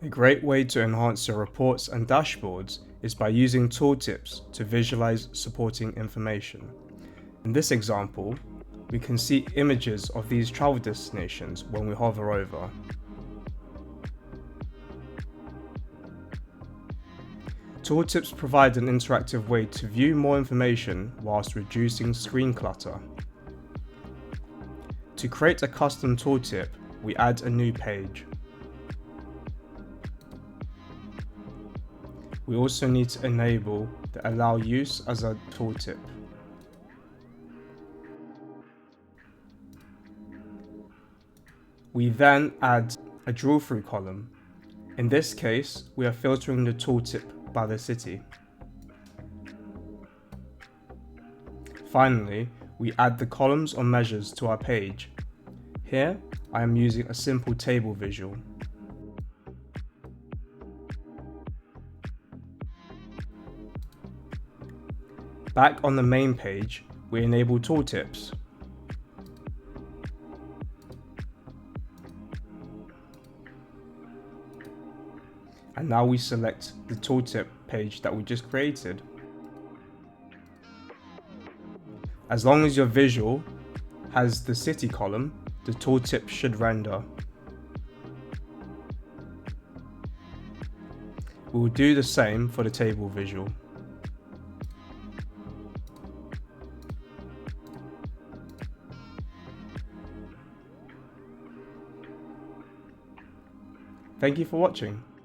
A great way to enhance your reports and dashboards is by using tooltips to visualize supporting information. In this example, we can see images of these travel destinations when we hover over. Tooltips provide an interactive way to view more information whilst reducing screen clutter. To create a custom tooltip, we add a new page. We also need to enable the Allow Use as a tooltip. We then add a draw-through column. In this case, we are filtering the tooltip by the city. Finally, we add the columns or measures to our page. Here, I am using a simple table visual. Back on the main page, we enable tooltips. And now we select the tooltip page that we just created. As long as your visual has the city column, the tooltip should render. We will do the same for the table visual. Thank you for watching.